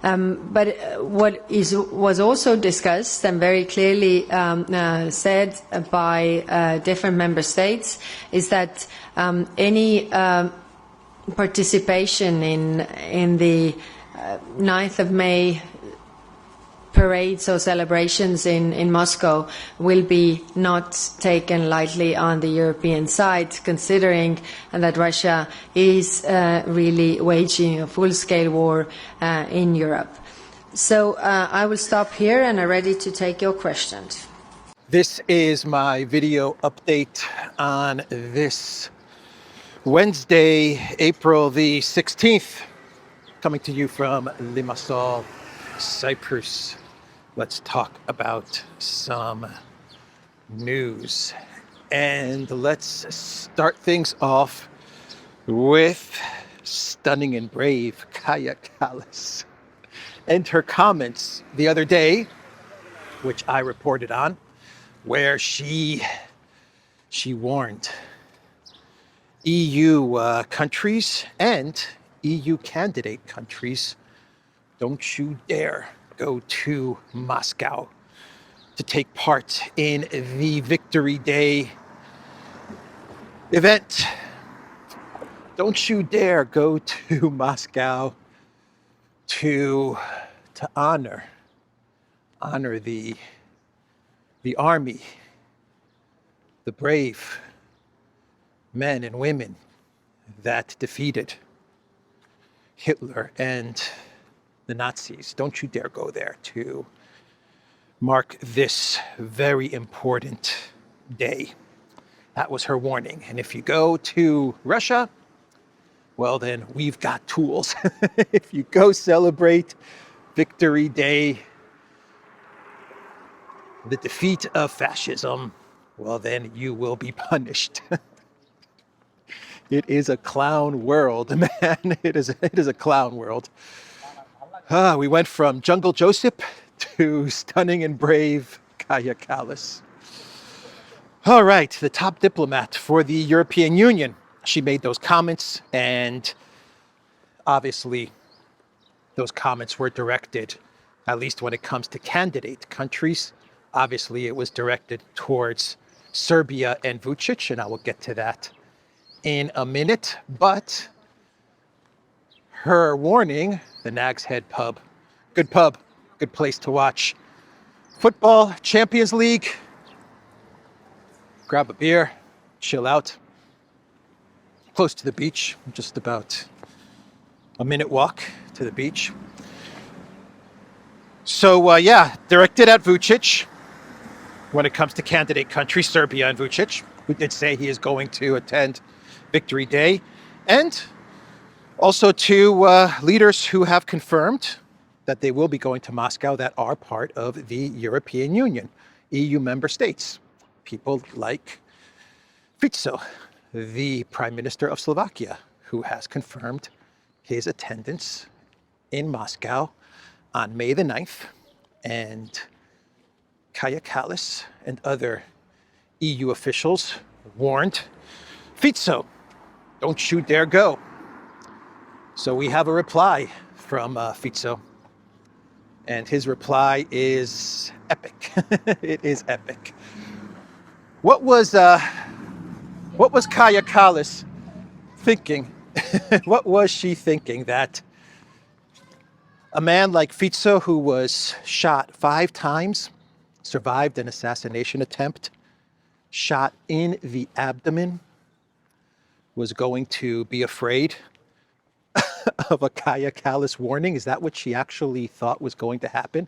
But what was also discussed and very clearly said by different member states is that any participation in the 9th of May parades or celebrations in Moscow will be not taken lightly on the European side, considering that Russia is really waging a full-scale war in Europe. So I will stop here and I'm ready to take your questions. This is my video update on this Wednesday, April the 16th, coming to you from Limassol, Cyprus. Let's talk about some news. And let's start things off with stunning and brave Kaja Kallas and her comments the other day, which I reported on, where she warned EU countries and EU candidate countries, don't you dare go to Moscow to take part in the Victory Day event. Don't you dare go to Moscow to honor the army, the brave men and women that defeated Hitler and the Nazis. Don't you dare go there to mark this very important day. That was her warning. And if you go to Russia, well, then we've got tools. If you go celebrate Victory Day, the defeat of fascism, well, then you will be punished. It is a clown world, man. It is a clown world. We went from Jungle Joseph to stunning and brave Kaja Kallas. All right, the top diplomat for the European Union. She made those comments, and obviously those comments were directed, at least when it comes to candidate countries. Obviously, it was directed towards Serbia and Vučić, and I will get to that in a minute. But her warning, the Nag's Head pub, good place to watch football, Champions League, grab a beer, chill out, close to the beach, just about a minute walk to the beach. So yeah, directed at Vučić when it comes to candidate countries, Serbia and Vučić, who did say he is going to attend Victory Day, and also to leaders who have confirmed that they will be going to Moscow that are part of the European Union, EU member states. People like Fico, the Prime Minister of Slovakia, who has confirmed his attendance in Moscow on May the 9th. And Kaja Kallas and other EU officials warned Fico, don't you dare go. So we have a reply from Fico, and his reply is epic. It is epic. What was Kaja Kallas thinking? What was she thinking that a man like Fico, who was shot 5 times, survived an assassination attempt, shot in the abdomen, was going to be afraid of a Kaja Kallas warning? Is that what she actually thought was going to happen?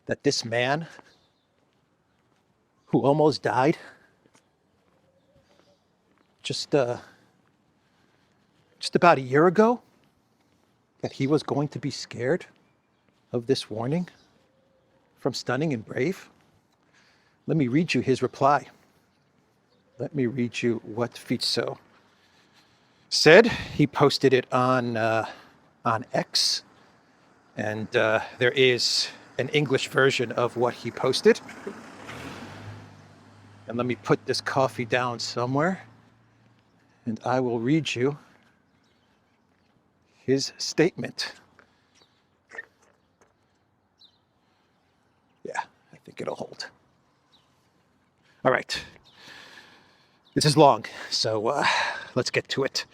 That this man who almost died just about a year ago, that he was going to be scared of this warning from Stunning and Brave? Let me read you his reply. Let me read you what Fico said. He posted it on X, and there is an English version of what he posted. And let me put this coffee down somewhere, and I will read you his statement. think it'll hold. All right. This is long, so let's get to it.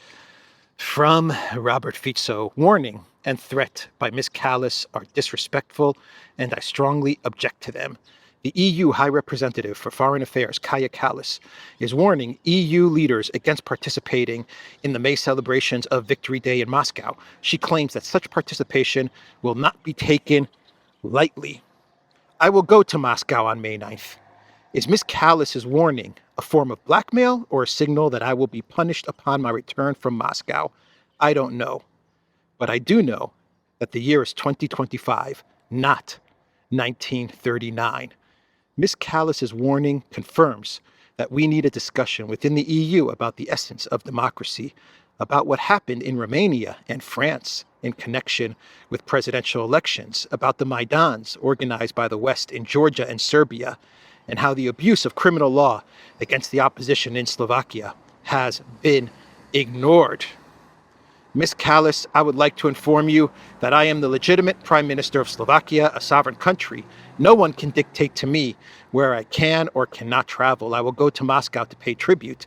From Robert Fico, warning and threat by Ms. Kallas are disrespectful, and I strongly object to them. The EU High Representative for Foreign Affairs, Kaja Kallas, is warning EU leaders against participating in the May celebrations of Victory Day in Moscow. She claims that such participation will not be taken lightly. I will go to Moscow on May 9th. Is Ms. Kallas's warning a form of blackmail or a signal that I will be punished upon my return from Moscow? I don't know. But I do know that the year is 2025, not 1939. Ms. Kallas's warning confirms that we need a discussion within the EU about the essence of democracy, about what happened in Romania and France in connection with presidential elections, about the Maidans organized by the West in Georgia and Serbia, and how the abuse of criminal law against the opposition in Slovakia has been ignored. Ms. Kallas, I would like to inform you that I am the legitimate Prime Minister of Slovakia, a sovereign country. No one can dictate to me where I can or cannot travel. I will go to Moscow to pay tribute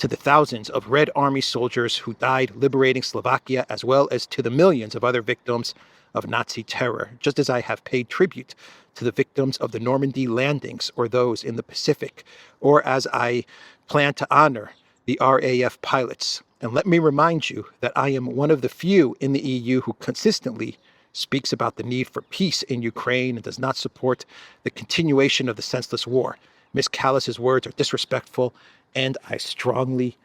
to the thousands of Red Army soldiers who died liberating Slovakia, as well as to the millions of other victims of Nazi terror, just as I have paid tribute to the victims of the Normandy landings or those in the Pacific, or as I plan to honor the RAF pilots. And let me remind you that I am one of the few in the EU who consistently speaks about the need for peace in Ukraine and does not support the continuation of the senseless war. Ms. Kallas's words are disrespectful, and I strongly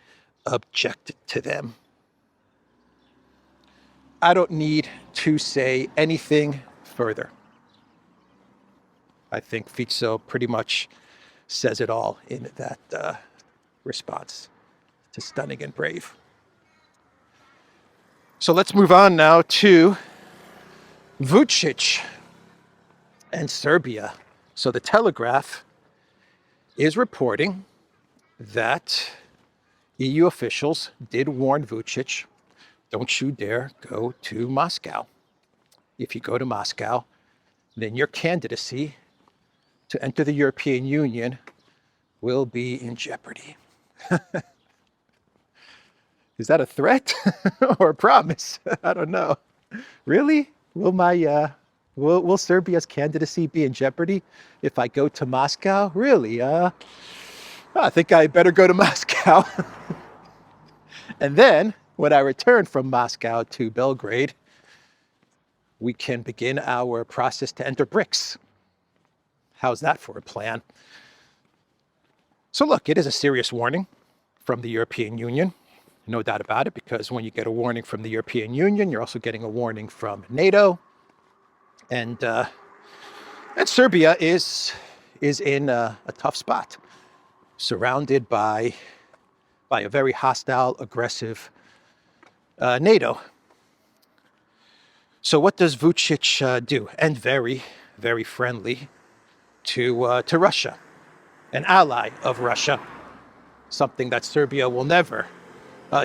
object to them. I don't need to say anything further. I think Fico pretty much says it all in that response to stunning and brave. So let's move on now to Vučić and Serbia. So the Telegraph is reporting that EU officials did warn Vučić, don't you dare go to Moscow. If you go to Moscow, then your candidacy to enter the European Union will be in jeopardy. Is that a threat or a promise? I don't know. Really? Will Serbia's candidacy be in jeopardy if I go to Moscow? Really? I think I better go to Moscow. And then, when I return from Moscow to Belgrade, we can begin our process to enter BRICS. How's that for a plan? So look, it is a serious warning from the European Union. No doubt about it, because when you get a warning from the European Union, you're also getting a warning from NATO. And Serbia is in a tough spot, surrounded by a very hostile, aggressive NATO. So what does Vučić do? And very, very friendly to Russia, an ally of Russia, something that Serbia will never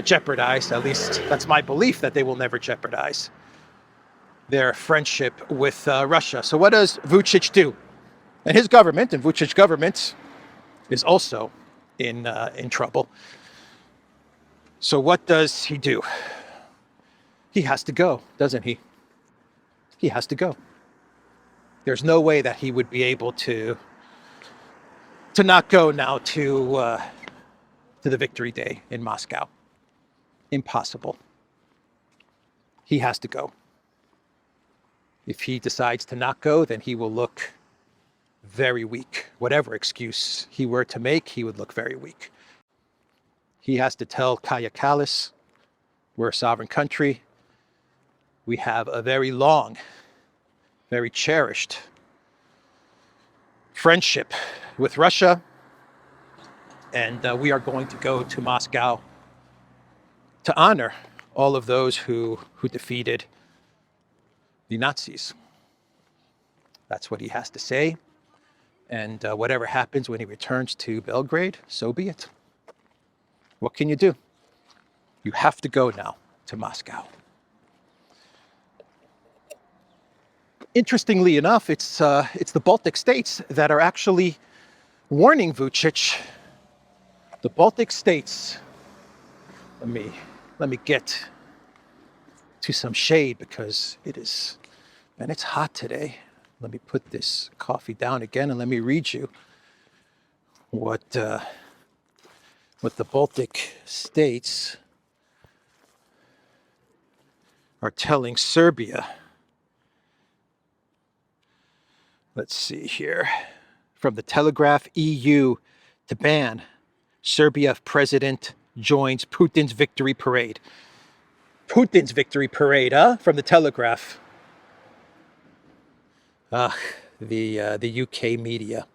jeopardize. At least that's my belief, that they will never jeopardize their friendship with Russia. So what does Vučić do? And his government, and Vučić government, is also in trouble. So what does he do? He has to go, doesn't he? He has to go. There's no way that he would be able to not go now to the Victory Day in Moscow. Impossible. He has to go. If he decides to not go, then he will look very weak. Whatever excuse he were to make, he would look very weak. He has to tell Kaja Kallas, we're a sovereign country. We have a very long, very cherished friendship with Russia, and we are going to go to Moscow to honor all of those who defeated the Nazis. That's what he has to say. And whatever happens when he returns to Belgrade, so be it. What can you do? You have to go now to Moscow. Interestingly enough, it's the Baltic states that are actually warning Vučić. The Baltic states. Let me get to some shade because it's hot today. Let me put this coffee down again and let me read you what the Baltic states are telling Serbia. Let's see here. From the Telegraph, EU to ban Serbia president joins Putin's victory parade. Putin's victory parade, huh? From the Telegraph. The UK media,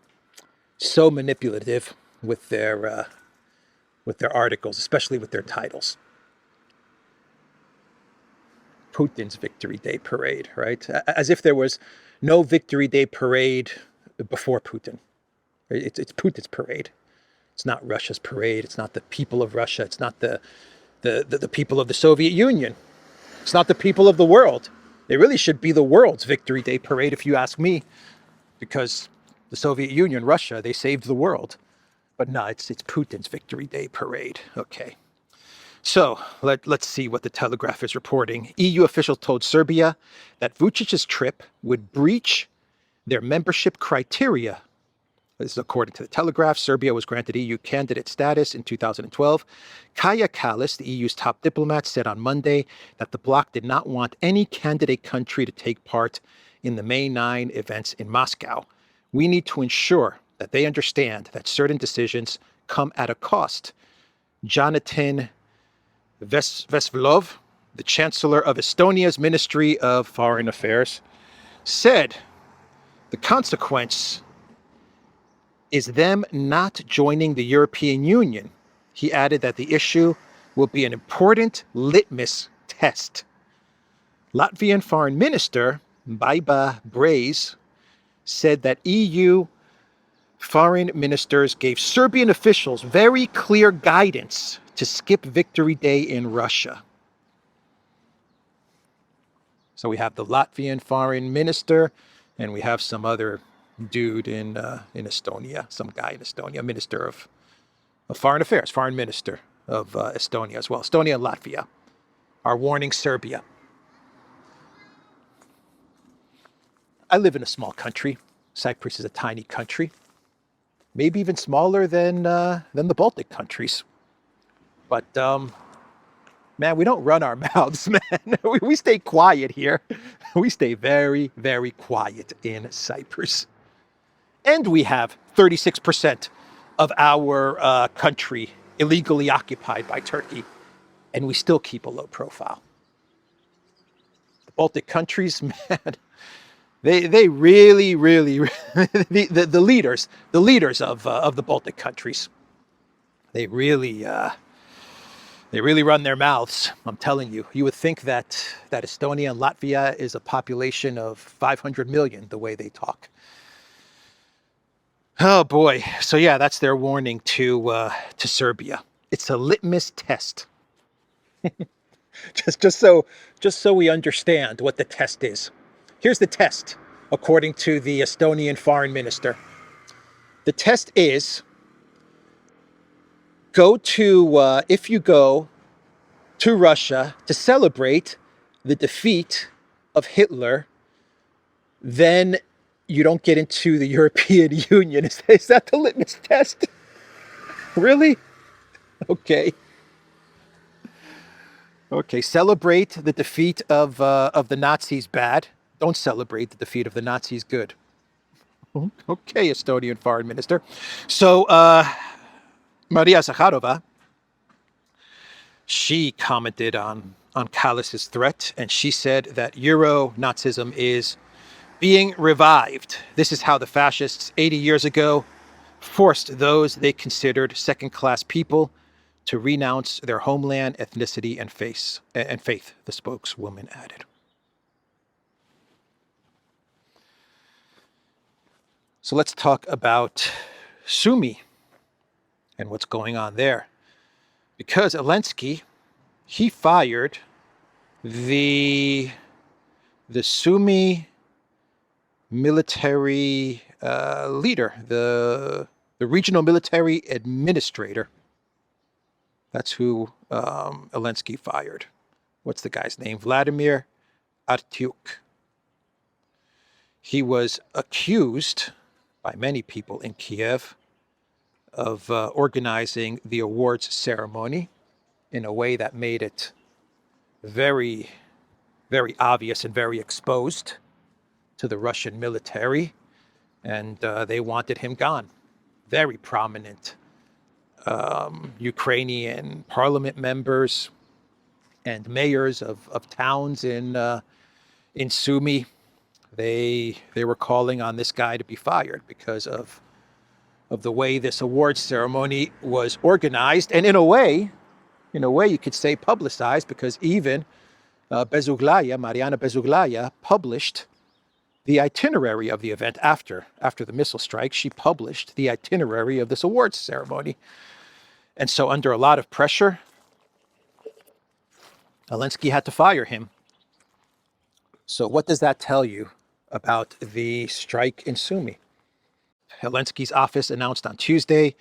so manipulative with their articles, especially with their titles. Putin's Victory Day parade, right? As if there was no Victory Day parade before Putin. It's Putin's parade. It's not Russia's parade. It's not the people of Russia. It's not the people of the Soviet Union. It's not the people of the world. It really should be the world's Victory Day parade, if you ask me, because the Soviet Union, Russia, they saved the world. But no, it's Putin's Victory Day parade. Okay. So let's see what the Telegraph is reporting. EU officials told Serbia that Vučić's trip would breach their membership criteria. This is according to the Telegraph. Serbia was granted EU candidate status in 2012. Kaja Kallas, the EU's top diplomat, said on Monday that the bloc did not want any candidate country to take part in the May 9 events in Moscow. We need to ensure that they understand that certain decisions come at a cost. Jonathan Vesvelov, the Chancellor of Estonia's Ministry of Foreign Affairs, said the consequence is them not joining the European Union. He added that the issue will be an important litmus test. Latvian Foreign Minister Baiba Braze said that EU foreign ministers gave Serbian officials very clear guidance to skip Victory Day in Russia. So we have the Latvian foreign minister, and we have some other dude in Estonia, some guy in Estonia, minister of foreign affairs, foreign minister of Estonia as well. Estonia and Latvia are warning Serbia. I live in a small country. Cyprus is a tiny country, maybe even smaller than the Baltic countries. But man, we don't run our mouths, man. We stay quiet here. We stay very, very quiet in Cyprus. And we have 36% of our country illegally occupied by Turkey, and we still keep a low profile. The Baltic countries, man, they really, really, the leaders of the Baltic countries, they really run their mouths. I'm telling you. You would think that Estonia and Latvia is a population of 500 million, the way they talk. Oh boy. So yeah, that's their warning to Serbia. It's a litmus test. just so we understand what the test is. Here's the test, according to the Estonian foreign minister. The test is if you go to Russia to celebrate the defeat of Hitler, then you don't get into the European Union. Is that the litmus test? Really? Okay. Okay, celebrate the defeat of the Nazis, bad. Don't celebrate the defeat of the Nazis, good. Okay, Estonian foreign minister. So, Maria Zakharova, she commented on Kallas's threat, and she said that Euro-Nazism is being revived. This is how the fascists 80 years ago forced those they considered second-class people to renounce their homeland, ethnicity, and faith, the spokeswoman added. So let's talk about Sumy and what's going on there. Because Elensky, he fired the Sumy military leader, the regional military administrator. That's who Elensky fired. What's the guy's name? Vladimir Artyuk. He was accused by many people in Kiev of organizing the awards ceremony in a way that made it very, very obvious and very exposed to the Russian military, and they wanted him gone. Very prominent Ukrainian parliament members and mayors of towns in Sumy, they were calling on this guy to be fired because of the way this awards ceremony was organized, and in a way you could say publicized, because even Mariana Bezuglaya published the itinerary of the event after the missile strike. She published the itinerary of this awards ceremony. And so under a lot of pressure, Elensky had to fire him. So what does that tell you about the strike in Sumy? Elensky's office announced on Tuesday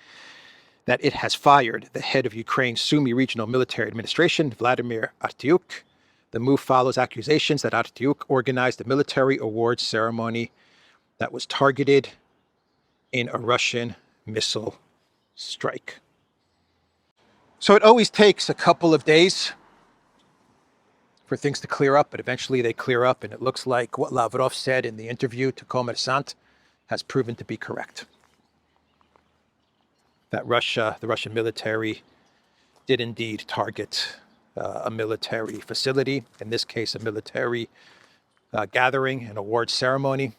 that it has fired the head of Ukraine's Sumy Regional Military Administration, Vladimir Artyuk. The move follows accusations that Artyuk organized a military awards ceremony that was targeted in a Russian missile strike. So it always takes a couple of days for things to clear up, but eventually they clear up, and it looks like what Lavrov said in the interview to Kommersant has proven to be correct. That the Russian military did indeed target a military facility, in this case a military gathering, an award ceremony.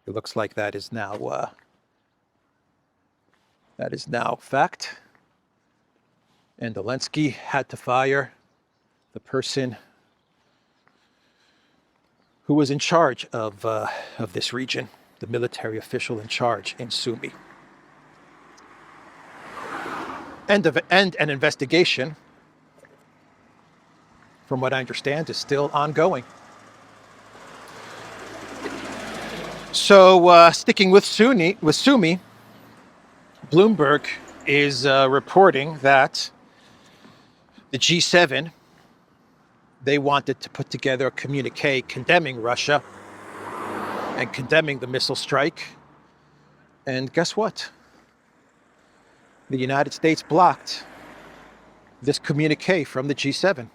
It looks like that is now fact. And Zelensky had to fire the person who was in charge of this region, the military official in charge in Sumy. And an investigation, from what I understand, is still ongoing. So sticking with Sumy, Bloomberg is reporting that the G7, they wanted to put together a communique condemning Russia and condemning the missile strike. And guess what? The United States blocked this communique from the G7.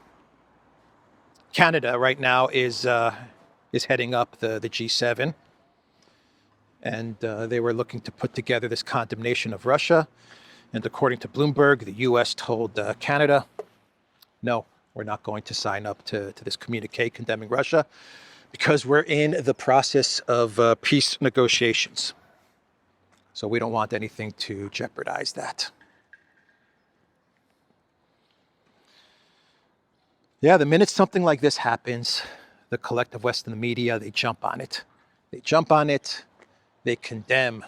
Canada right now is heading up the G7, and they were looking to put together this condemnation of Russia. And according to Bloomberg, the U.S. told Canada, no, we're not going to sign up to this communique condemning Russia because we're in the process of peace negotiations. So we don't want anything to jeopardize that. Yeah, the minute something like this happens, the collective West and the media, they jump on it. They condemn,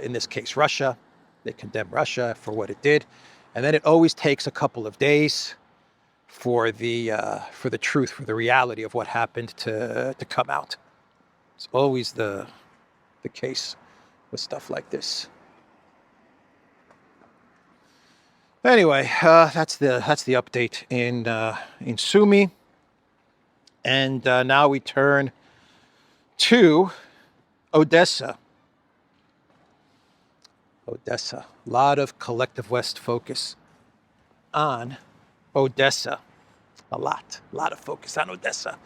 in this case, Russia. They condemn Russia for what it did. And then it always takes a couple of days for the truth, for the reality of what happened to come out. It's always the case with stuff like this. Anyway, that's the update in Sumy, and now we turn to Odessa. A lot of collective West focus on Odessa. A lot of focus on Odessa.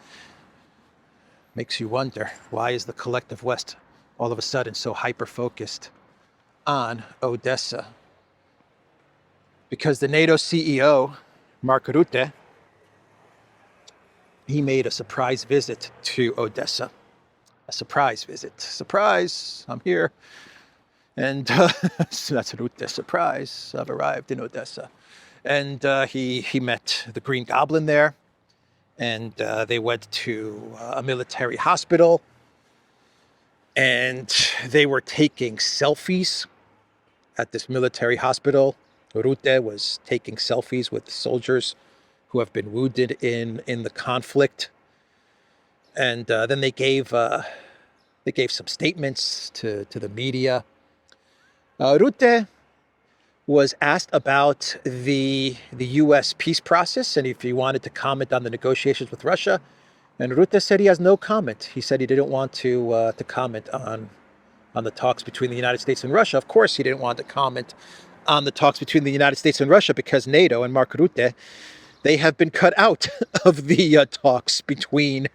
Makes you wonder, why is the collective West all of a sudden so hyper-focused on Odessa? Because the NATO CEO, Mark Rutte, he made a surprise visit to Odessa. A surprise visit. Surprise, I'm here. And so that's Rutte, surprise, I've arrived in Odessa. And he met the Green Goblin there. And they went to a military hospital. And they were taking selfies at this military hospital. Rutte was taking selfies with soldiers who have been wounded in the conflict. And then they gave They gave some statements to the media. Rutte was asked about the U.S. peace process and if he wanted to comment on the negotiations with Russia. And Rutte said he has no comment. He said he didn't want to comment on the talks between the United States and Russia. Of course, he didn't want to comment on the talks between the United States and Russia because NATO and Mark Rutte, they have been cut out of the talks between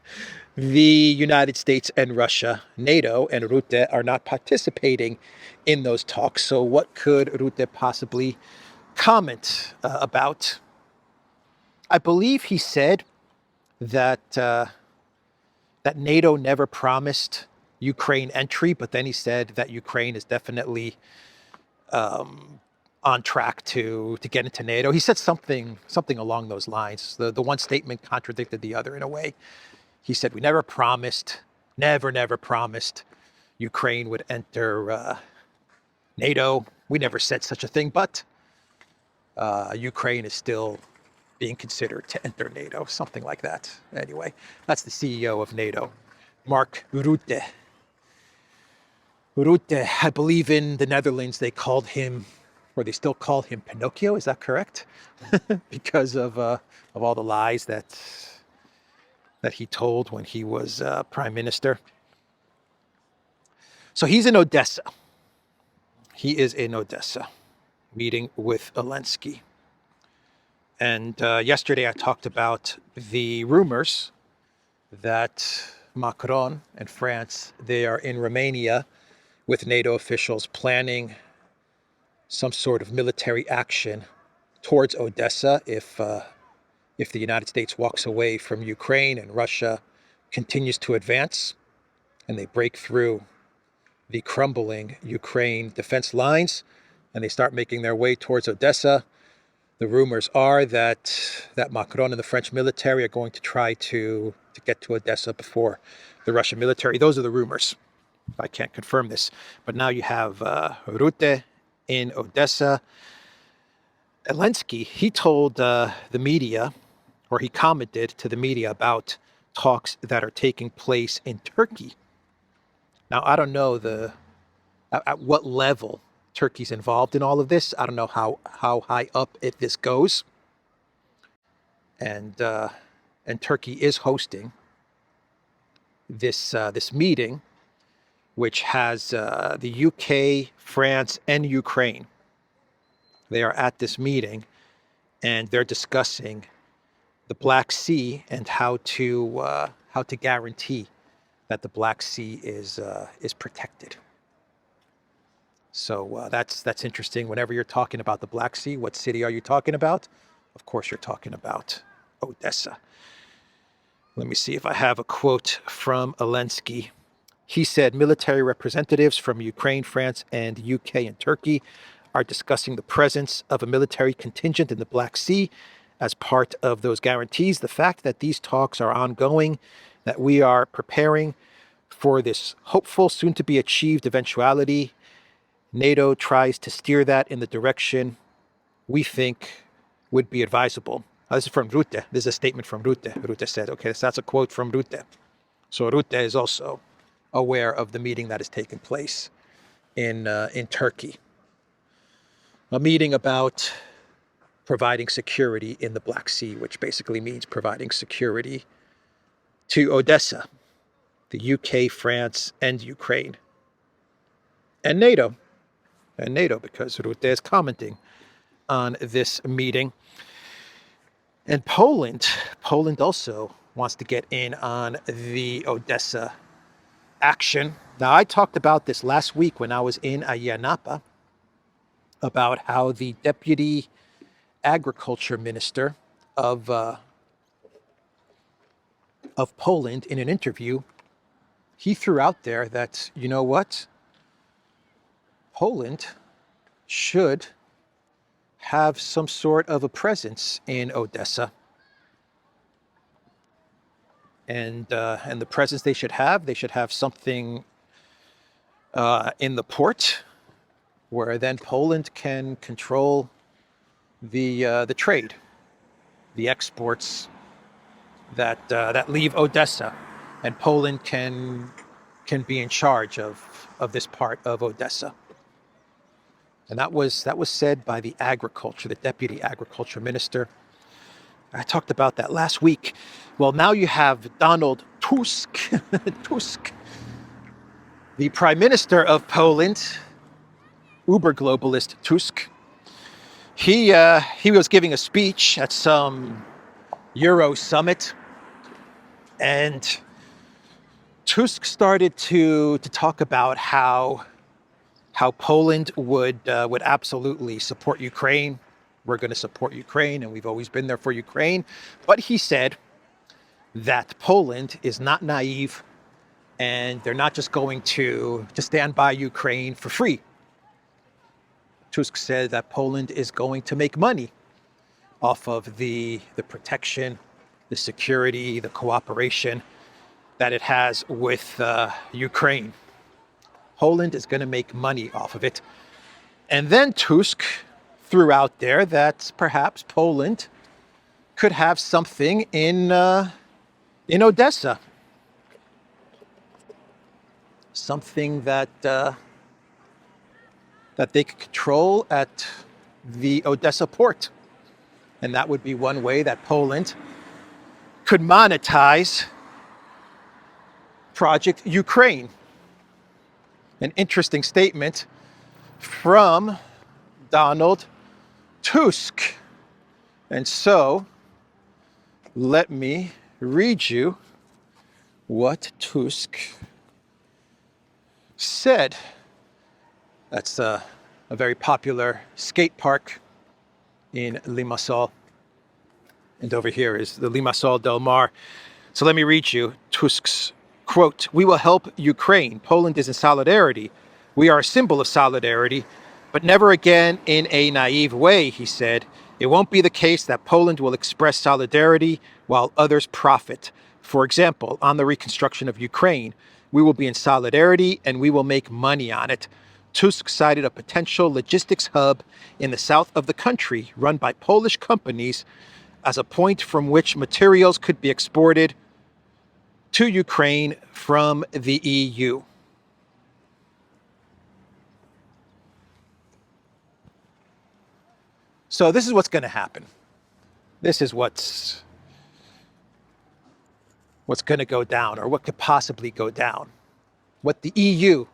the United States and Russia. NATO and Rutte are not participating in those talks. So what could Rutte possibly comment about? I believe he said that that NATO never promised Ukraine entry, but then he said that Ukraine is definitely on track to get into NATO. He said something along those lines. The one statement contradicted the other in a way. He said, we never promised, never promised Ukraine would enter NATO. We never said such a thing, but Ukraine is still being considered to enter NATO, something like that. Anyway, that's the CEO of NATO, Mark Rutte. Rutte, I believe in the Netherlands, they called him, or they still call him Pinocchio, is that correct? Because of all the lies that he told when he was prime minister. So he's in Odessa. He is in Odessa, meeting with Elensky. And yesterday I talked about the rumors that Macron and France, they are in Romania with NATO officials planning some sort of military action towards Odessa if the United States walks away from Ukraine and Russia continues to advance and they break through the crumbling Ukraine defense lines and they start making their way towards Odessa. The rumors are that Macron and the French military are going to try to get to Odessa before the Russian military. Those are the rumors. I can't confirm this. But now you have Rutte in Odessa. Elensky, he told the media, or he commented to the media about talks that are taking place in Turkey. Now, I don't know at what level Turkey's involved in all of this. I don't know how high up this goes. And Turkey is hosting this meeting, which has the UK, France, and Ukraine. They are at this meeting, and they're discussing the Black Sea and how to guarantee that the Black Sea is protected. So that's interesting. Whenever you're talking about the Black Sea, what city are you talking about? Of course, you're talking about Odessa. Let me see if I have a quote from Elensky. He said, military representatives from Ukraine, France, and UK and Turkey are discussing the presence of a military contingent in the Black Sea as part of those guarantees. The fact that these talks are ongoing, that we are preparing for this hopeful, soon-to-be achieved eventuality, NATO tries to steer that in the direction we think would be advisable. This is from Rutte. This is a statement from Rutte. Rutte said, okay, so that's a quote from Rutte. So Rutte is also aware of the meeting that is taking place in Turkey. A meeting about providing security in the Black Sea, which basically means providing security to Odessa, the UK, France, and Ukraine, and NATO. And NATO, because Rutte is commenting on this meeting. And Poland also wants to get in on the Odessa action. Now, I talked about this last week when I was in Ayanapa, about how the deputy agriculture minister of Poland, in an interview, he threw out there that, you know what, Poland should have some sort of a presence in Odessa. And the presence they should have something in the port, where then Poland can control the trade, the exports that leave Odessa, and Poland can can be in charge of this part of Odessa. And that was said by the deputy agriculture minister. I talked about that last week. Well, now you have Donald Tusk, the prime minister of Poland, uber globalist Tusk. He was giving a speech at some Euro summit, and Tusk started to talk about how Poland would absolutely support Ukraine. We're going to support Ukraine, and we've always been there for Ukraine. But he said that Poland is not naive, and they're not just going to stand by Ukraine for free. Tusk said that Poland is going to make money off of the protection, the security, the cooperation that it has with Ukraine. Poland is going to make money off of it. And then Tusk threw out there that perhaps Poland could have something in Odessa. Something that they could control at the Odessa port. And that would be one way that Poland could monetize Project Ukraine. An interesting statement from Donald Tusk. And so, let me read you what Tusk said. That's a very popular skate park in Limassol. And over here is the Limassol Del Mar. So let me read you Tusk's quote. "We will help Ukraine. Poland is in solidarity. We are a symbol of solidarity, but never again in a naive way," he said. "It won't be the case that Poland will express solidarity while others profit. For example, on the reconstruction of Ukraine, we will be in solidarity and we will make money on it." Tusk cited a potential logistics hub in the south of the country run by Polish companies as a point from which materials could be exported to Ukraine from the EU. So this is what's going to happen. This is what's going to go down, or what could possibly go down. What the EU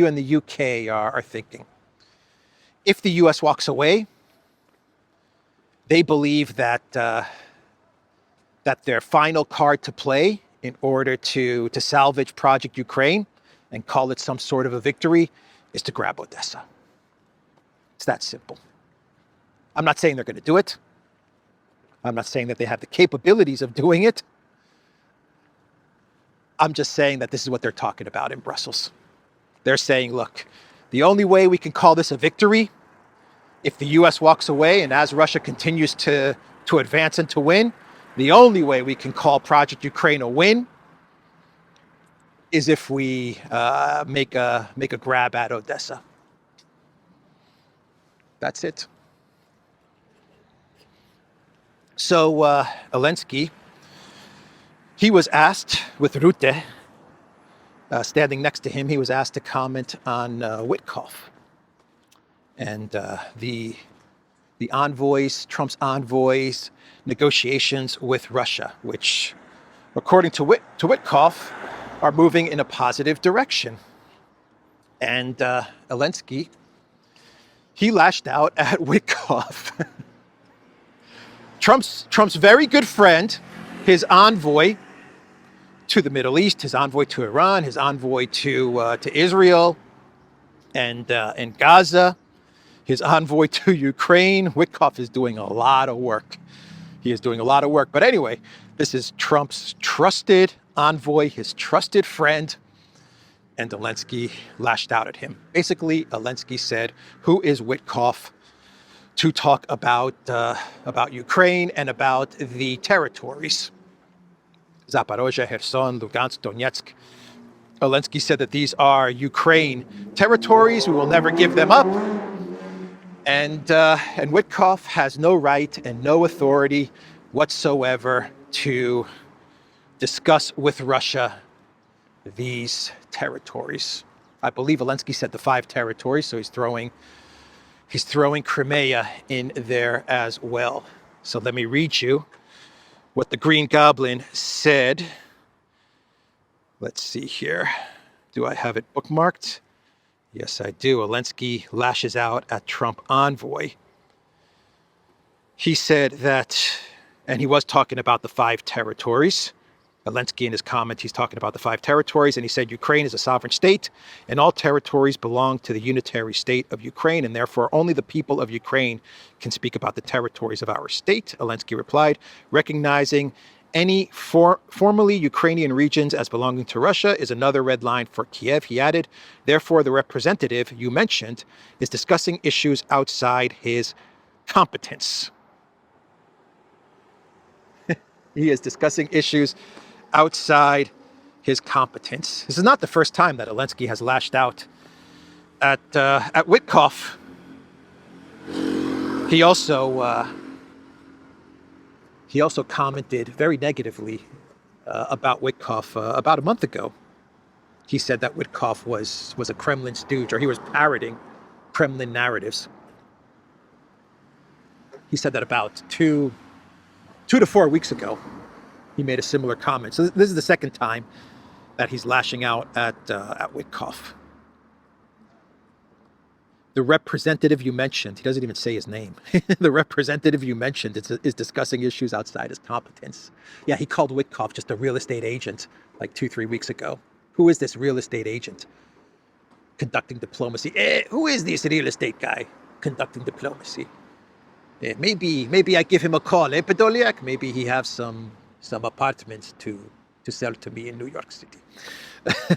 and the UK are thinking. If the US walks away, they believe that their final card to play in order to salvage Project Ukraine and call it some sort of a victory is to grab Odessa. It's that simple. I'm not saying they're going to do it. I'm not saying that they have the capabilities of doing it. I'm just saying that this is what they're talking about in Brussels. They're saying, look, the only way we can call this a victory, if the US walks away and as Russia continues to advance and to win, the only way we can call Project Ukraine a win is if we make a grab at Odessa. That's it. So Elensky, he was asked, with Rutte standing next to him, he was asked to comment on Witkoff and the envoys, Trump's envoys, negotiations with Russia, which, according to Witkoff, are moving in a positive direction. And Elensky, he lashed out at Witkoff. Trump's very good friend, his envoy to the Middle East, his envoy to Iran, his envoy to Israel and Gaza, his envoy to Ukraine. Witkoff is doing a lot of work. He is doing a lot of work. But anyway, this is Trump's trusted envoy, his trusted friend, and Zelensky lashed out at him. Basically, Zelensky said, "Who is Witkoff to talk about Ukraine and about the territories? Zaporozhye, Kherson, Lugansk, Donetsk." Zelensky said that these are Ukraine territories. We will never give them up. And Witkoff has no right and no authority whatsoever to discuss with Russia these territories. I believe Elensky said the 5 territories, so he's throwing Crimea in there as well. So let me read you what the Green Goblin said. Let's see here. Do I have it bookmarked? Yes, I do. Elensky lashes out at Trump envoy. He said that, and he was talking about the 5 territories. Elensky in his comment, he's talking about the 5 territories, and he said Ukraine is a sovereign state, and all territories belong to the unitary state of Ukraine, and therefore only the people of Ukraine can speak about the territories of our state. Elensky replied, recognizing any formerly Ukrainian regions as belonging to Russia is another red line for Kiev. He added, therefore the representative you mentioned is discussing issues outside his competence. He is discussing issues outside his competence. This is not the first time that Elensky has lashed out at Witkoff. He also commented very negatively about Witkov about a month ago. He said that Witkov was a Kremlin stooge, or he was parroting Kremlin narratives. He said that about two to 4 weeks ago. He made a similar comment. So this is the second time that he's lashing out at Witkov. The representative you mentioned, he doesn't even say his name. The representative you mentioned is discussing issues outside his competence. Yeah, he called Witkov just a real estate agent like 2-3 weeks ago. Who is this real estate agent conducting diplomacy? Who is this real estate guy conducting diplomacy? Maybe I give him a call, Podolyak? Maybe he has some apartments to sell to me in New York City.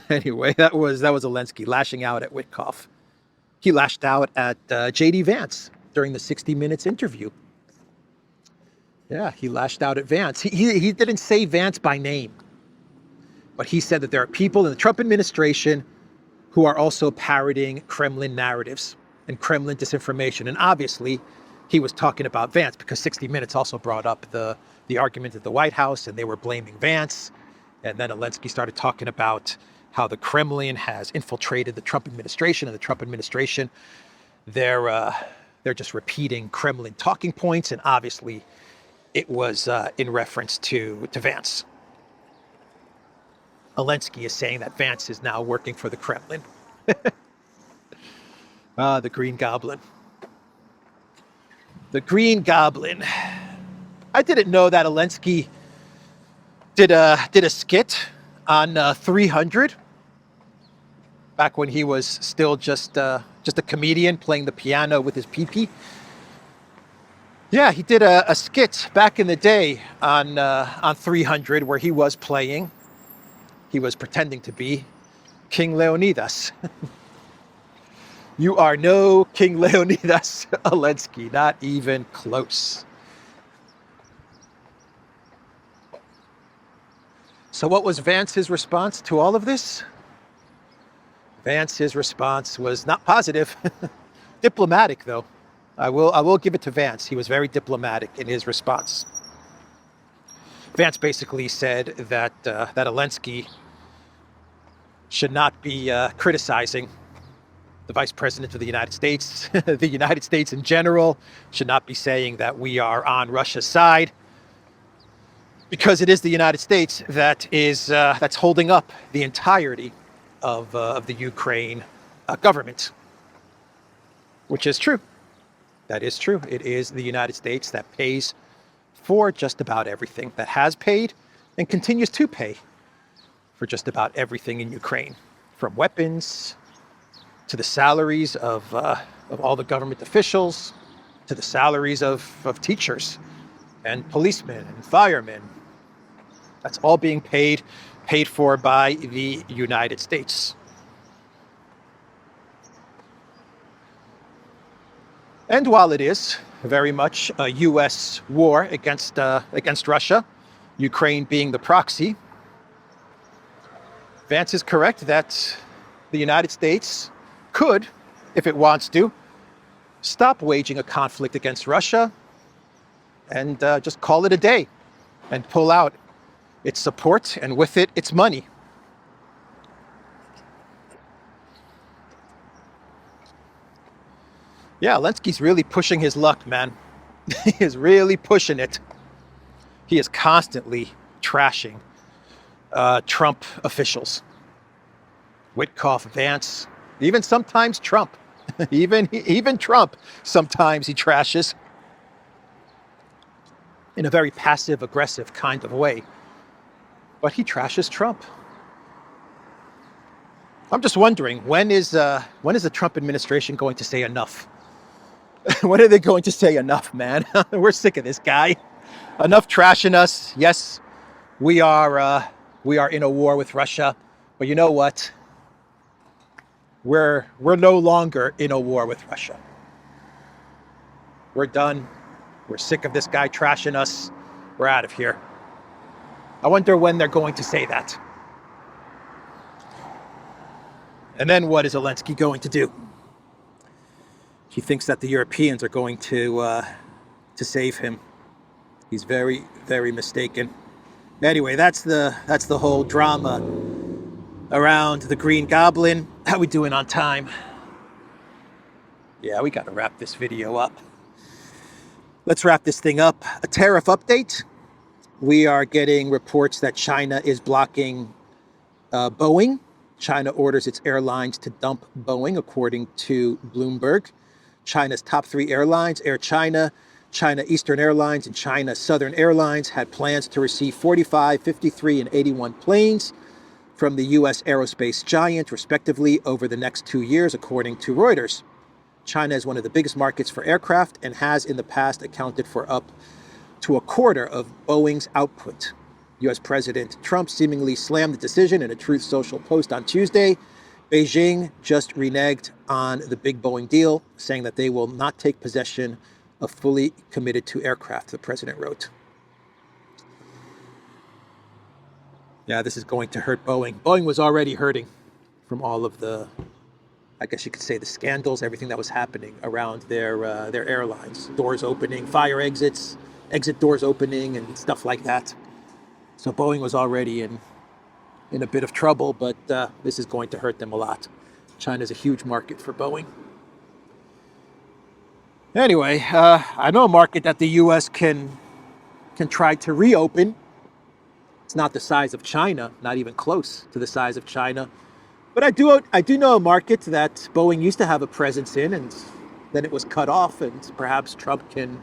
Anyway, that was Zelensky lashing out at Witkov. He lashed out at J.D. Vance during the 60 Minutes interview. Yeah, he lashed out at Vance. He didn't say Vance by name, but he said that there are people in the Trump administration who are also parroting Kremlin narratives and Kremlin disinformation. And obviously, he was talking about Vance because 60 Minutes also brought up the argument at the White House, and they were blaming Vance. And then Elensky started talking about how the Kremlin has infiltrated the Trump administration, and the Trump administration, they're just repeating Kremlin talking points, and obviously it was in reference to Vance. Elensky is saying that Vance is now working for the Kremlin. The Green Goblin. The Green Goblin. I didn't know that Elensky did a skit on 300 back when he was still just a comedian playing the piano with his pee-pee. Yeah, he did a skit back in the day on 300 where he was pretending to be King Leonidas. You are no King Leonidas, Elensky, not even close. So what was Vance's response to all of this? Vance's response was not positive. Diplomatic, though. I will give it to Vance. He was very diplomatic in his response. Vance basically said that Elensky should not be criticizing the Vice President of the United States. The United States in general should not be saying that we are on Russia's side, because it is the United States that's holding up the entirety of the Ukraine government, which is true. That is true. It is the United States that pays for just about everything, that has paid and continues to pay for just about everything in Ukraine, from weapons to the salaries of all the government officials, to the salaries of teachers and policemen and firemen. That's all being paid for by the United States. And while it is very much a U.S. war against Russia, Ukraine being the proxy, Vance is correct that the United States could, if it wants to, stop waging a conflict against Russia and just call it a day and pull out its support, and with it, its money. Yeah, Elensky's really pushing his luck, man. He is really pushing it. He is constantly trashing Trump officials. Witkoff, Vance, even sometimes Trump. even Trump, sometimes he trashes in a very passive aggressive kind of way. But he trashes Trump. I'm just wondering, when is the Trump administration going to say enough? When are they going to say enough, man? We're sick of this guy. Enough trashing us. Yes, we are in a war with Russia, but you know what? We're no longer in a war with Russia. We're done. We're sick of this guy trashing us. We're out of here. I wonder when they're going to say that. And then what is Zelensky going to do? He thinks that the Europeans are going to save him. He's very, very mistaken. Anyway, that's the whole drama around the Green Goblin. How we doing on time? Yeah, we got to wrap this video up. Let's wrap this thing up. A tariff update. We are getting reports that China is blocking Boeing. China orders its airlines to dump Boeing, according to Bloomberg. China's top 3 airlines, Air China, China Eastern Airlines, and China Southern Airlines, had plans to receive 45, 53, and 81 planes from the U.S. aerospace giant, respectively, over the next 2 years, according to Reuters. China is one of the biggest markets for aircraft and has in the past accounted for up to a quarter of Boeing's output. U.S. President Trump seemingly slammed the decision in a Truth Social post on Tuesday. Beijing just reneged on the big Boeing deal, saying that they will not take possession of fully committed to aircraft, the president wrote. Yeah, this is going to hurt Boeing. Boeing was already hurting from all of the, I guess you could say, the scandals, everything that was happening around their airlines. Doors opening, fire exits, exit doors opening, and stuff like that. So Boeing was already in a bit of trouble, but this is going to hurt them a lot. China's a huge market for Boeing. Anyway, I know a market that the U.S. can try to reopen. It's not the size of China, not even close to the size of China. But I do know a market that Boeing used to have a presence in, and then it was cut off, and perhaps Trump can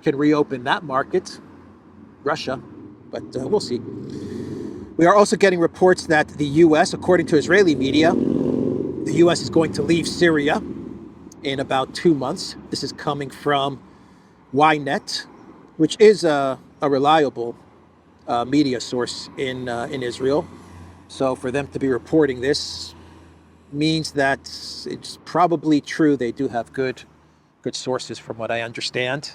reopen that market, Russia. But we'll see. We are also getting reports that the U.S., according to Israeli media, the U.S. is going to leave Syria in about 2 months. This is coming from Ynet, which is a reliable media source in Israel. So for them to be reporting this means that it's probably true. They do have good sources, from what I understand,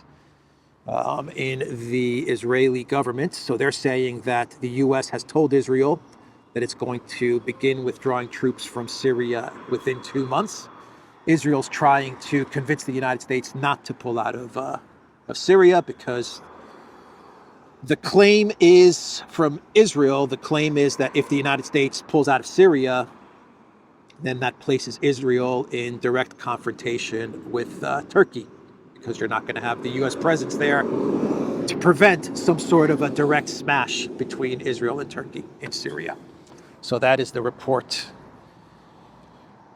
in the Israeli government. So they're saying that the U.S. has told Israel that it's going to begin withdrawing troops from Syria within 2 months. Israel's trying to convince the United States not to pull out of Syria, because the claim is from Israel, the claim is that if the United States pulls out of Syria, then that places Israel in direct confrontation with Turkey, because you're not going to have the U.S. presence there to prevent some sort of a direct smash between Israel and Turkey in Syria. So that is the report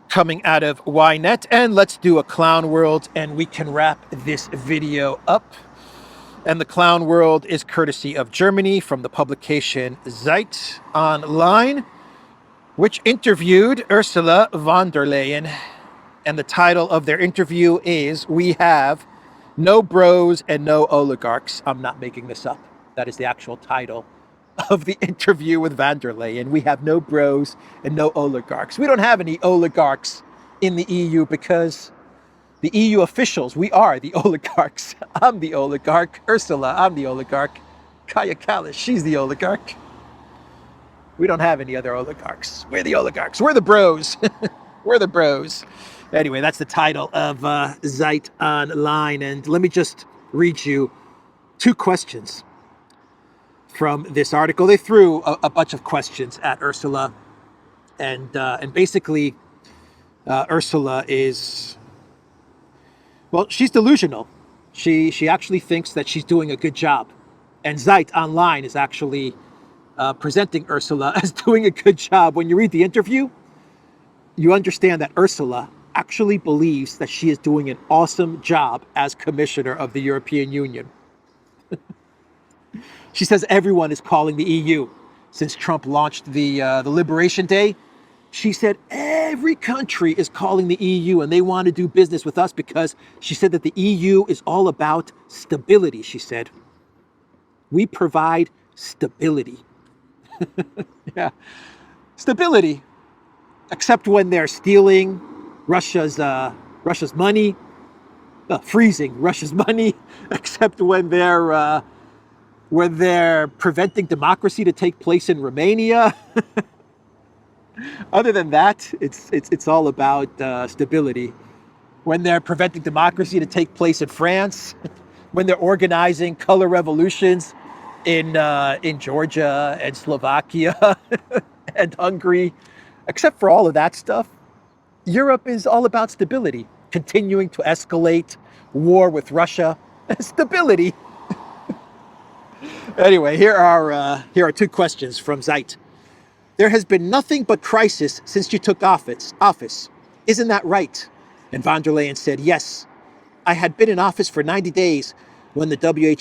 coming out of Ynet. And let's do a clown world, and we can wrap this video up. And the clown world is courtesy of Germany, from the publication Zeit Online, which interviewed Ursula von der Leyen. And the title of their interview is "We Have No Bros and No Oligarchs." I'm not making this up. That is the actual title of the interview with von der Leyen. We have no bros and no oligarchs. We don't have any oligarchs in the EU, because the EU officials, we are the oligarchs. I'm the oligarch. Ursula, I'm the oligarch. Kallas, she's the oligarch. We don't have any other oligarchs. We're the oligarchs. We're the bros. We're the bros. Anyway, that's the title of Zeit Online. And let me just read you 2 questions from this article. They threw a bunch of questions at Ursula. And basically, Ursula is Well, she's delusional. She actually thinks that she's doing a good job. And Zeit online is actually presenting Ursula as doing a good job. When you read the interview, you understand that Ursula actually believes that she is doing an awesome job as commissioner of the European Union. She says everyone is calling the EU since Trump launched the Liberation Day. She said every country is calling the EU and they want to do business with us because she said that the EU is all about stability, she said. We provide stability. Yeah, stability, except when they're stealing Russia's money, freezing Russia's money, except when they're preventing democracy to take place in Romania. Other than that, it's all about stability. When they're preventing democracy to take place in France, when they're organizing color revolutions in Georgia and Slovakia and Hungary, except for all of that stuff, Europe is all about stability, continuing to escalate war with Russia. Stability. Anyway, here are two questions from Zeit. There has been nothing but crisis since you took office. Isn't that right? And von der Leyen said, yes. I had been in office for 90 days when the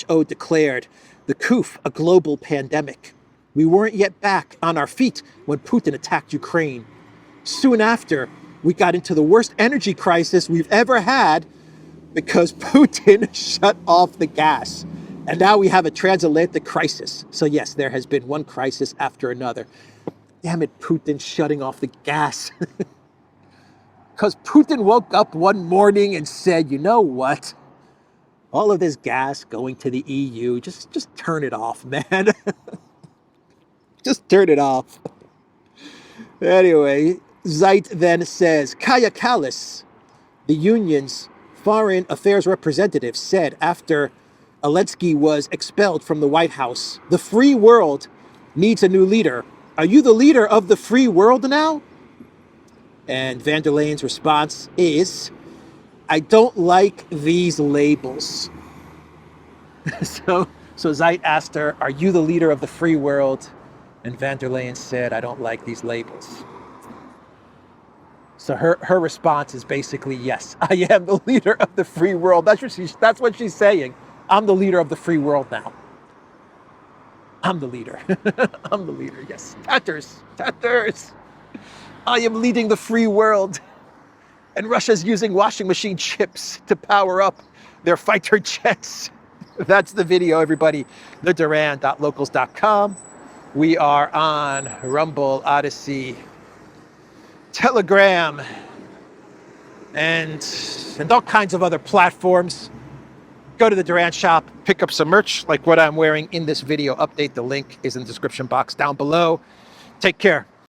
WHO declared the COOF a global pandemic. We weren't yet back on our feet when Putin attacked Ukraine. Soon after, we got into the worst energy crisis we've ever had because Putin shut off the gas. And now we have a transatlantic crisis. So yes, there has been one crisis after another. Damn it, Putin shutting off the gas. Because Putin woke up one morning and said, you know what? All of this gas going to the EU, just turn it off, man. Just turn it off. Anyway, Zeit then says, Kaja Kallas, the union's foreign affairs representative, said after Elensky was expelled from the White House, the free world needs a new leader. Are you the leader of the free world now? And van der Leyen's response is, I don't like these labels. So Zeit asked her, are you the leader of the free world? And van der Leyen said, I don't like these labels. So her response is basically, yes, I am the leader of the free world. That's what she's saying. I'm the leader of the free world now. I'm the leader. I'm the leader, yes. Tatters. I am leading the free world. And Russia's using washing machine chips to power up their fighter jets. That's the video, everybody. theduran.locals.com. We are on Rumble, ODYSEE, Telegram, and all kinds of other platforms. Go to the Duran shop, pick up some merch like what I'm wearing in this video update. The link is in the description box down below. Take care.